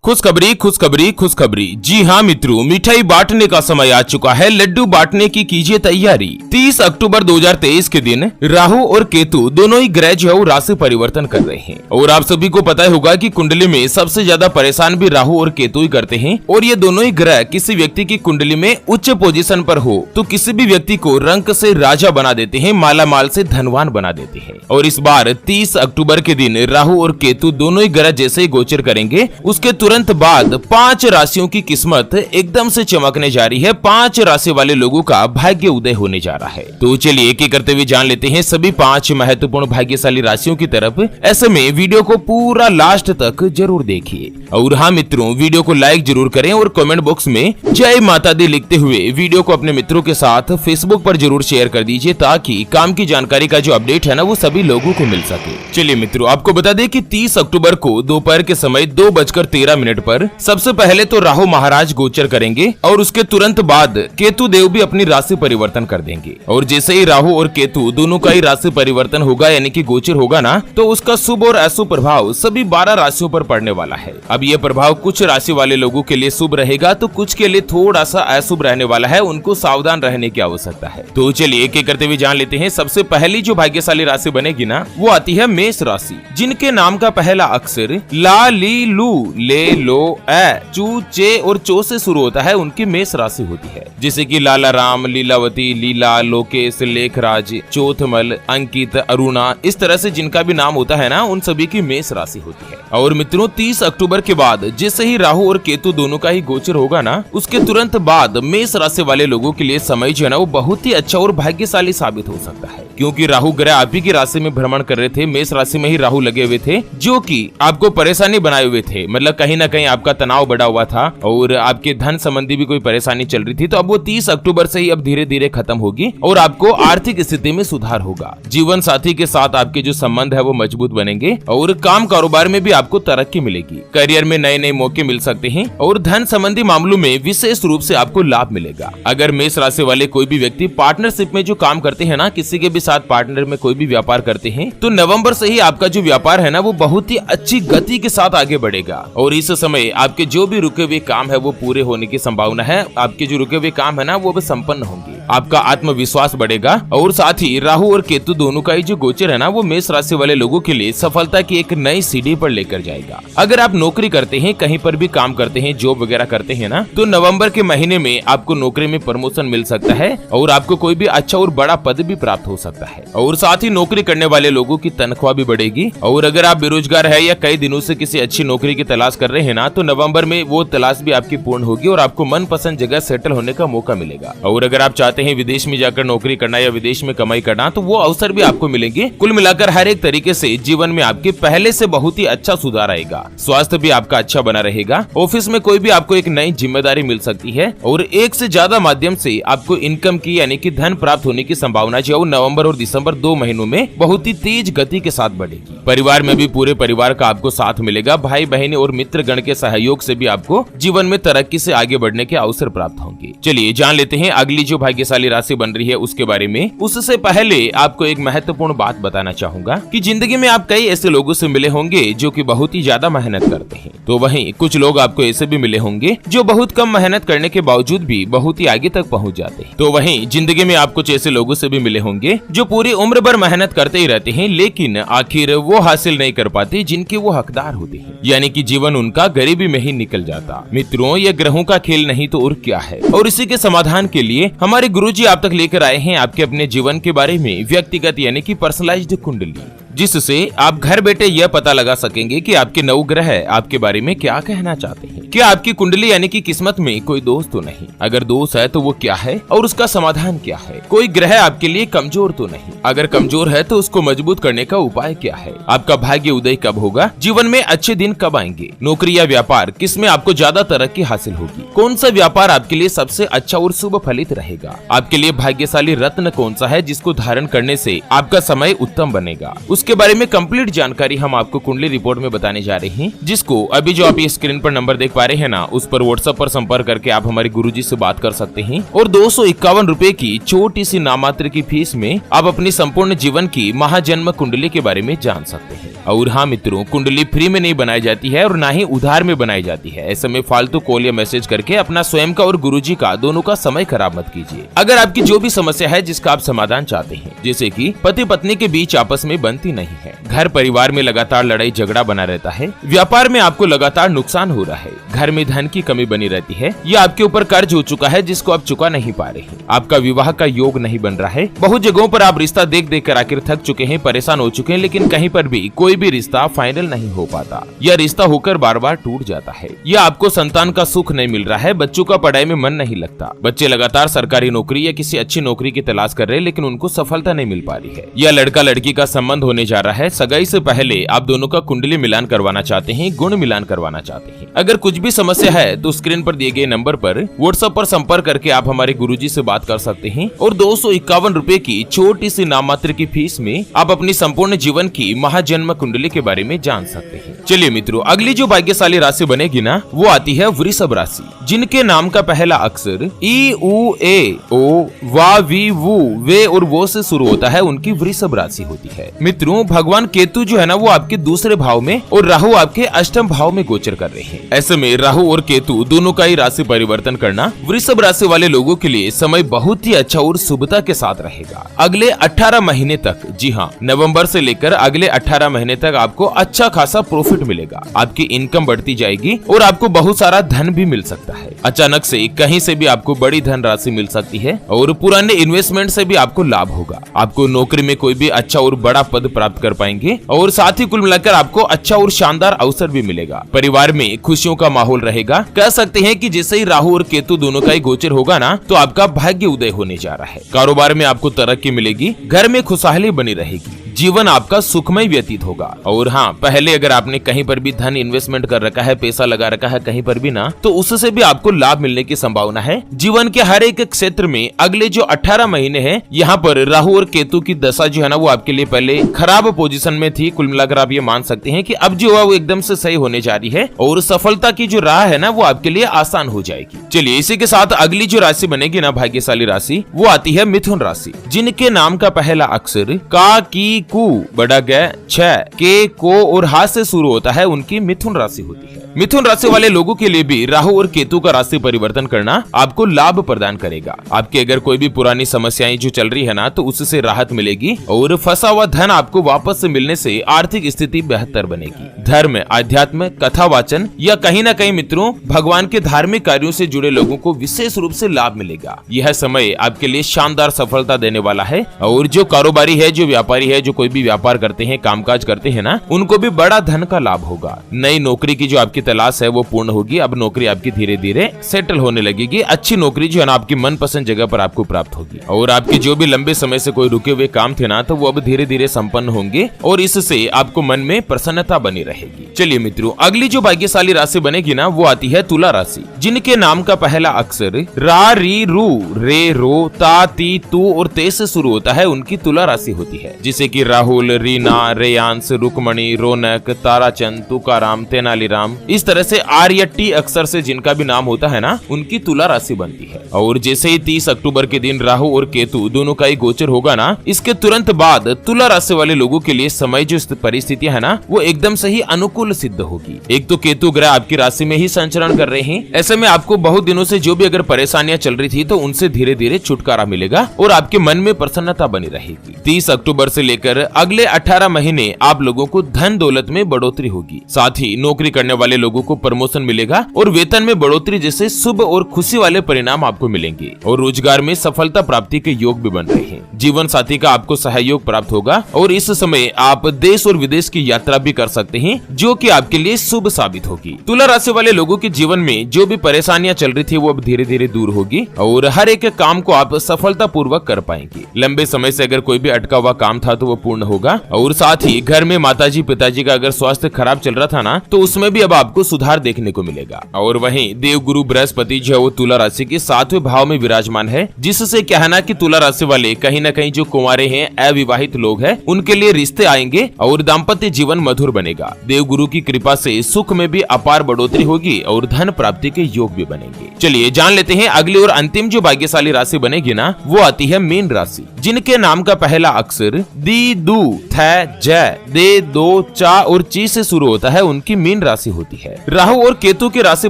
खुशखबरी खुशखबरी खुशखबरी। जी हाँ मित्रों, मिठाई बांटने का समय आ चुका है। लड्डू बांटने की कीजिए तैयारी। 30 अक्टूबर 2023 के दिन राहु और केतु दोनों ही ग्रह जो है राशि परिवर्तन कर रहे हैं और आप सभी को पता होगा कि कुंडली में सबसे ज्यादा परेशान भी राहु और केतु ही करते हैं और ये दोनों ही ग्रह किसी व्यक्ति की कुंडली में उच्च पोजीशन पर हो तो किसी भी व्यक्ति को रंक से राजा बना देते हैं, माला माल से धनवान बना देते हैं। और इस बार 30 अक्टूबर के दिन राहु और केतु दोनों ही ग्रह जैसे ही गोचर करेंगे उसके तुरंत बाद 5 राशियों की किस्मत एकदम से चमकने जा रही है। 5 राशि वाले लोगों का भाग्य उदय होने जा रहा है। तो चलिए एक एक करते हुए जान लेते हैं सभी 5 महत्वपूर्ण भाग्यशाली राशियों की तरफ। ऐसे में वीडियो को पूरा लास्ट तक जरूर देखिए और हाँ मित्रों, वीडियो को लाइक जरूर करें और कमेंट बॉक्स में जय माता दी लिखते हुए वीडियो को अपने मित्रों के साथ फेसबुक पर जरूर शेयर कर दीजिए ताकि काम की जानकारी का जो अपडेट है ना वो सभी लोगों को मिल सके। चलिए मित्रों, आपको बता दें कि 30 अक्टूबर को दोपहर के समय 2:13 पर सबसे पहले तो राहु महाराज गोचर करेंगे और उसके तुरंत बाद केतु देव भी अपनी राशि परिवर्तन कर देंगे। और जैसे ही राहु और केतु दोनों का ही राशि परिवर्तन होगा यानी कि गोचर होगा ना, तो उसका शुभ और अशुभ प्रभाव सभी 12 राशियों पर पड़ने वाला है। अब ये प्रभाव कुछ राशि वाले लोगों के लिए शुभ रहेगा तो कुछ के लिए थोड़ा सा अशुभ रहने वाला है, उनको सावधान रहने की आवश्यकता है। तो चलिए एक एक करते हुए जान लेते हैं। सबसे पहली जो भाग्यशाली राशि बनेगी ना वो आती है मेष राशि, जिनके नाम का पहला अक्षर ला ली लू ले लो ए चू चे और चो से शुरू होता है, उनकी मेष राशि होती है। जैसे कि लाला राम, लीलावती, लीला, लोकेश, लेखराज, चौथमल, अंकित, अरुणा, इस तरह से जिनका भी नाम होता है ना उन सभी की मेष राशि होती है। और मित्रों 30 अक्टूबर के बाद जैसे ही राहु और केतु दोनों का ही गोचर होगा ना उसके तुरंत बाद मेष राशि वाले लोगों के लिए समय जो है ना वो बहुत ही अच्छा और भाग्यशाली साबित हो सकता है, क्योंकि राहु ग्रह आप ही की राशि में भ्रमण कर रहे थे। मेष राशि में ही राहु लगे हुए थे जो कि आपको परेशानी बनाए हुए थे, मतलब कहीं ना कहीं आपका तनाव बढ़ा हुआ था और आपके धन संबंधी भी कोई परेशानी चल रही थी। तो अब वो 30 अक्टूबर से ही अब धीरे धीरे खत्म होगी और आपको आर्थिक स्थिति में सुधार होगा। जीवन साथी के साथ आपके जो संबंध है वो मजबूत बनेंगे और काम कारोबार में भी आपको तरक्की मिलेगी। करियर में नए नए मौके मिल सकते हैं और धन संबंधी मामलों में विशेष रूप से आपको लाभ मिलेगा। अगर मेष राशि वाले कोई भी व्यक्ति पार्टनरशिप में जो काम करते हैं ना, किसी के भी साथ पार्टनर में कोई भी व्यापार करते हैं, तो नवंबर से ही आपका जो व्यापार है ना वो बहुत ही अच्छी गति के साथ आगे बढ़ेगा और इस समय आपके जो भी रुके हुए काम है वो पूरे होने की संभावना है। आपके जो रुके हुए काम है ना वो भी संपन्न होंगे, आपका आत्मविश्वास बढ़ेगा और साथ ही राहु और केतु दोनों का ही जो गोचर है ना वो मेष राशि वाले लोगों के लिए सफलता की एक नई सीढ़ी पर लेकर जाएगा। अगर आप नौकरी करते हैं, कहीं पर भी काम करते हैं, जॉब वगैरह करते हैं ना, तो नवंबर के महीने में आपको नौकरी में प्रमोशन मिल सकता है और आपको कोई भी अच्छा और बड़ा पद भी प्राप्त हो सकता है। और साथ ही नौकरी करने वाले लोगों की तनख्वाह भी बढ़ेगी। और अगर आप बेरोजगार है या कई दिनों से किसी अच्छी नौकरी की तलाश कर रहे हैं ना, तो नवंबर में वो तलाश भी आपकी पूर्ण होगी और आपको मनपसंद जगह सेटल होने का मौका मिलेगा। और अगर आप चाहते हैं विदेश में जाकर नौकरी करना या विदेश में कमाई करना, तो वो अवसर भी आपको मिलेंगे। कुल मिलाकर हर एक तरीके से जीवन में आपके पहले से बहुत ही अच्छा सुधार आएगा। स्वास्थ्य भी आपका अच्छा बना रहेगा। ऑफिस में कोई भी आपको एक नई जिम्मेदारी मिल सकती है और एक से ज्यादा माध्यम से आपको इनकम की यानी कि धन प्राप्त होने की संभावना जो नवंबर और दिसंबर 2 महीनों में बहुत ही तेज गति के साथ बढ़ेगी। परिवार में भी पूरे परिवार का आपको साथ मिलेगा। भाई बहन और मित्र गण के सहयोग से भी आपको जीवन में तरक्की से आगे बढ़ने के अवसर प्राप्त होंगे। चलिए जान लेते हैं अगली जो भाग्यशाली राशि बन रही है उसके बारे में। उससे पहले आपको एक महत्वपूर्ण बात बताना चाहूंगा कि जिंदगी में आप कई ऐसे लोगों से मिले होंगे जो कि बहुत ही ज्यादा मेहनत करते हैं, तो वहीं कुछ लोग आपको ऐसे भी मिले होंगे जो बहुत कम मेहनत करने के बावजूद भी बहुत ही आगे तक पहुंच जाते हैं। तो वहीं जिंदगी में आप कुछ ऐसे लोगों से भी मिले होंगे जो पूरी उम्र भर मेहनत करते ही रहते हैं लेकिन आखिर वो हासिल नहीं कर पाते जिनके वो हकदार होते हैं, यानी कि जीवन उनका गरीबी में ही निकल जाता। मित्रों ये ग्रहों का खेल नहीं तो और क्या है। और इसी के समाधान के लिए हमारे गुरुजी आप तक लेकर आए हैं आपके अपने जीवन के बारे में व्यक्तिगत यानी कि पर्सनलाइज्ड कुंडली, जिससे आप घर बैठे यह पता लगा सकेंगे कि आपके नवग्रह आपके बारे में क्या कहना चाहते हैं। क्या आपकी कुंडली यानी कि किस्मत में कोई दोष तो नहीं, अगर दोष है तो वो क्या है और उसका समाधान क्या है। कोई ग्रह आपके लिए कमजोर तो नहीं, अगर कमजोर है तो उसको मजबूत करने का उपाय क्या है। आपका भाग्य उदय कब होगा, जीवन में अच्छे दिन कब आएंगे, नौकरी या व्यापार किसमें आपको ज्यादा तरक्की हासिल होगी, कौन सा व्यापार आपके लिए सबसे अच्छा और शुभ फलित रहेगा, आपके लिए भाग्यशाली रत्न कौन सा है जिसको धारण करने से आपका समय उत्तम बनेगा, इसके बारे में कंप्लीट जानकारी हम आपको कुंडली रिपोर्ट में बताने जा रहे हैं, जिसको अभी जो आप ये स्क्रीन पर नंबर देख पा रहे हैं ना, उस पर व्हाट्सएप पर संपर्क करके आप हमारे गुरुजी से बात कर सकते हैं और 251 रुपए की छोटी सी नामात्र की फीस में आप अपनी संपूर्ण जीवन की महाजन्म कुंडली के बारे में जान सकते हैं। और हाँ मित्रों, कुंडली फ्री में नहीं बनाई जाती है और ना ही उधार में बनाई जाती है। ऐसे में फालतू कॉल या मैसेज करके अपना स्वयं का और गुरुजी का दोनों का समय खराब मत कीजिए। अगर आपकी जो भी समस्या है जिसका आप समाधान चाहते हैं, जैसे कि पति पत्नी के बीच आपस में बनती नहीं है, घर परिवार में लगातार लड़ाई झगड़ा बना रहता है, व्यापार में आपको लगातार नुकसान हो रहा है, घर में धन की कमी बनी रहती है, या आपके ऊपर कर्ज हो चुका है जिसको आप चुका नहीं पा रहे हैं, आपका विवाह का योग नहीं बन रहा है, बहुत जगहों पर आप रिश्ता देख देख कर आखिर थक चुके हैं, परेशान हो चुके हैं, लेकिन कहीं पर भी कोई भी रिश्ता फाइनल नहीं हो पाता, या रिश्ता होकर बार बार टूट जाता है, या आपको संतान का सुख नहीं मिल रहा है, बच्चों का पढ़ाई में मन नहीं लगता, बच्चे लगातार सरकारी नौकरी या किसी अच्छी नौकरी की तलाश कर रहे हैं लेकिन उनको सफलता नहीं मिल पा रही है, या लड़का लड़की का संबंध होने जा रहा है, सगाई से पहले आप दोनों का कुंडली मिलान करवाना चाहते हैं, गुण मिलान करवाना चाहते हैं। अगर कुछ भी समस्या है तो स्क्रीन पर दिए गए नंबर पर व्हाट्सएप पर संपर्क करके आप हमारे गुरुजी से बात कर सकते हैं और 251 रुपए की छोटी सी नाममात्र की फीस में आप अपनी संपूर्ण जीवन की महाजन्म कुंडली के बारे में जान सकते हैं। चलिए मित्रों, अगली जो भाग्यशाली राशि बनेगी ना, वो आती है वृषभ राशि, जिनके नाम का पहला अक्षर ई उ ए ओ वा वी वू वे और वो से शुरू होता है, उनकी वृषभ राशि होती है। मित्रों, भगवान केतु जो है ना, वो आपके दूसरे भाव में और राहु आपके अष्टम भाव में गोचर कर रहे हैं। ऐसे में राहु और केतु दोनों का ही राशि परिवर्तन करना वृषभ राशि वाले लोगों के लिए समय बहुत ही अच्छा और शुभता के साथ रहेगा। अगले 18 महीने तक, जी हाँ, नवंबर से लेकर अगले 18 महीने तक आपको अच्छा खासा प्रॉफिट मिलेगा, आपकी इनकम बढ़ती जाएगी और आपको बहुत सारा धन भी मिल सकता है। अचानक से कहीं से भी आपको बड़ी धन राशि मिल सकती है और पुराने इन्वेस्टमेंट से भी आपको लाभ होगा। आपको नौकरी में कोई भी अच्छा और बड़ा पद प्राप्त कर पाएंगे और साथ ही कुल मिलाकर आपको अच्छा और शानदार अवसर भी मिलेगा। परिवार में खुशियों का माहौल रहेगा। कह सकते हैं कि जैसे ही राहु और केतु दोनों का ही गोचर होगा ना, तो आपका भाग्य उदय होने जा रहा है। कारोबार में आपको तरक्की मिलेगी, घर में खुशहाली बनी रहेगी, जीवन आपका सुखमय व्यतीत होगा। और हाँ, पहले अगर आपने कहीं पर भी धन इन्वेस्टमेंट कर रखा है, पैसा लगा रखा है कहीं पर भी ना, तो उससे भी आपको लाभ मिलने की संभावना है। जीवन के हर एक क्षेत्र में अगले जो 18 महीने हैं, यहाँ पर राहु और केतु की दशा जो है ना, वो आपके लिए पहले खराब पोजीशन में थी। कुल मिलाकर आप ये मान सकते हैं कि अब जो है वो एकदम से सही होने जा रही है और सफलता की जो राह है ना, वो आपके लिए आसान हो जाएगी। चलिए, इसी के साथ अगली जो राशि बनेगी ना, भाग्यशाली राशि, वो आती है मिथुन राशि, जिनके नाम का पहला अक्षर का, की, कु, बड़ा ग, छ, के, को और हा से शुरू होता है, उनकी मिथुन राशि होती है। मिथुन राशि वाले लोगों के लिए भी राहु और केतु का राशि परिवर्तन करना आपको लाभ प्रदान करेगा। आपकी अगर कोई भी पुरानी समस्याएं जो चल रही है ना, तो उससे राहत मिलेगी और फंसा हुआ धन आपको वापस से मिलने से आर्थिक स्थिति बेहतर बनेगी। धर्म, अध्यात्म, कथा वाचन या कहीं न कहीं मित्रों भगवान के धार्मिक कार्यों से जुड़े लोगों को विशेष रूप से लाभ मिलेगा। यह समय आपके लिए शानदार सफलता देने वाला है और जो कारोबारी है, जो व्यापारी है, जो कोई भी व्यापार करते हैं, कामकाज करते हैं ना, उनको भी बड़ा धन का लाभ होगा। नई नौकरी की जो आपकी तलाश है वो पूर्ण होगी। अब नौकरी आपकी धीरे धीरे सेटल होने लगेगी। अच्छी नौकरी जो है ना, आपकी मनपसंद जगह पर आपको प्राप्त होगी और आपके जो भी लंबे समय से कोई रुके हुए काम थे ना, तो वो अब धीरे धीरे संपन्न होंगे और इससे आपको मन में प्रसन्नता बनी रहेगी। चलिए मित्रों, अगली जो भाग्यशाली राशि बनेगी ना, वो आती है तुला राशि, जिनके नाम का पहला अक्षर रा, री, रू, रे, रो, ता, ती, तू और ते से शुरू होता है, उनकी तुला राशि होती है। जिसे कि राहुल, रीना, रेयांश, रुकमणी, रौनक, ताराचंद, तुकाराम, तेनालीराम, इस तरह से आर या टी अक्षर से जिनका भी नाम होता है ना, उनकी तुला राशि बनती है। और जैसे ही 30 अक्टूबर के दिन राहु और केतु दोनों का ही गोचर होगा ना, इसके तुरंत बाद तुला राशि वाले लोगों के लिए समय जो परिस्थितियां है ना, वो एकदम से ही अनुकूल सिद्ध होगी। एक तो केतु ग्रह आपकी राशि में ही संचरण कर रहे हैं। ऐसे में आपको बहुत दिनों से जो भी अगर परेशानियां चल रही थी, तो उनसे धीरे धीरे छुटकारा मिलेगा और आपके मन में प्रसन्नता बनी रहेगी। 30 अक्टूबर से लेकर अगले 18 महीने आप लोगों को धन दौलत में बढ़ोतरी होगी। साथ ही नौकरी करने वाले लोगों को प्रमोशन मिलेगा और वेतन में बढ़ोतरी जैसे शुभ और खुशी वाले परिणाम आपको मिलेंगे और रोजगार में सफलता प्राप्ति के योग भी बन रहे हैं। जीवन साथी का आपको सहयोग प्राप्त होगा और इस समय आप देश और विदेश की यात्रा भी कर सकते हैं, जो कि आपके लिए शुभ साबित होगी। तुला राशि वाले लोगों के जीवन में जो भी परेशानियां चल रही थी, वो अब धीरे धीरे दूर होगी और हर एक काम को आप सफलता पूर्वक कर पाएंगे। लंबे समय से अगर कोई भी अटका हुआ काम था, तो वो पूर्ण होगा और साथ ही घर में माताजी पिताजी का अगर स्वास्थ्य खराब चल रहा था ना, तो उसमें भी अब आपको सुधार देखने को मिलेगा। और वहीं देवगुरु बृहस्पति जो है वो तुला राशि के 7वें भाव में विराजमान है, जिससे क्या है ना कि तुला राशि वाले कहीं न कहीं जो कुंवारे हैं, अविवाहित लोग हैं, उनके लिए रिश्ते आएंगे और दाम्पत्य जीवन मधुर बनेगा। देवगुरु की कृपा से सुख में भी अपार बढ़ोतरी होगी और धन प्राप्ति के योग भी बनेंगे। चलिए जान लेते हैं अगली और अंतिम जो भाग्यशाली राशि बनेगी ना, वो आती है मीन राशि, जिनके नाम का पहला अक्षर दी, दू, थ, ज, दे, दो, चा और ची से शुरू होता है, उनकी मीन राशि होती है। राहु और केतु की राशि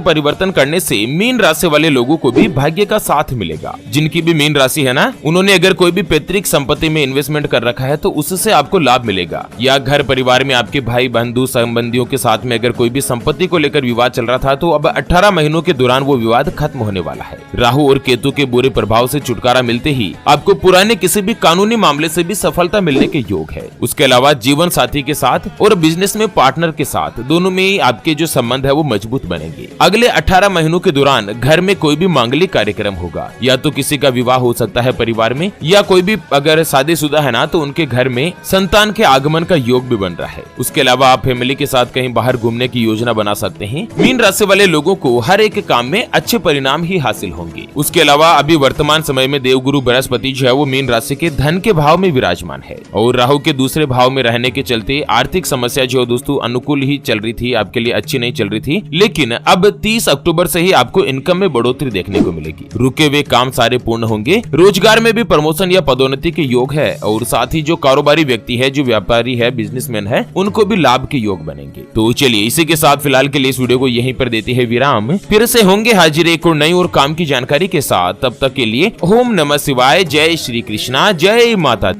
परिवर्तन करने से मीन राशि वाले लोगों को भी भाग्य का साथ मिलेगा। जिनकी भी मीन राशि है ना, उन्होंने अगर कोई भी पैतृक संपत्ति में इन्वेस्टमेंट कर रखा है तो उससे आपको लाभ मिलेगा, या घर परिवार में आपके भाई बंधु संबंधियों के साथ में अगर कोई भी संपत्ति को लेकर विवाद चल रहा था तो अब 18 महीनों के दौरान वो विवाद खत्म होने वाला है। राहु और केतु के बुरे प्रभाव से छुटकारा मिलते ही आपको पुराने किसी भी कानूनी मामले से भी सफलता मिलने के योग है। उसके अलावा जीवन साथी के साथ और बिजनेस में पार्टनर के साथ दोनों में ही आपके जो संबंध है वो मजबूत बनेंगे। अगले 18 महीनों के दौरान घर में कोई भी मांगलिक कार्यक्रम होगा, या तो किसी का विवाह हो सकता है परिवार में, या कोई भी अगर शादीशुदा है ना तो उनके घर में संतान के आगमन का योग भी बन रहा है। उसके अलावा आप फैमिली के साथ कहीं बाहर घूमने की योजना बना सकते हैं। मीन राशि वाले लोगों को हर एक काम में अच्छे परिणाम ही हासिल होंगे। उसके अलावा अभी वर्तमान समय में देवगुरु बृहस्पति जो है वो मीन राशि के धन के भाव में विराजमान है, और राहु के दूसरे भाव में रहने के चलते आर्थिक समस्या जो दोस्तों अनुकूल ही चल रही थी, आपके लिए अच्छी नहीं चल रही थी, लेकिन अब 30 अक्टूबर से ही आपको इनकम में बढ़ोतरी देखने को मिलेगी। रुके हुए काम सारे पूर्ण होंगे। रोजगार में भी प्रमोशन या पदोन्नति के योग है, और साथ ही जो कारोबारी व्यक्ति है, जो व्यापारी है, बिजनेसमैन है, उनको भी लाभ के योग बनेंगे। तो चलिए इसी के साथ फिलहाल के लिए इस वीडियो को यहीं पर देते हैं विराम। फिर से होंगे हाजिर एक और नई और काम की जानकारी के साथ। तब तक के लिए ओम नमः शिवाय, जय श्री कृष्णा, जय माता।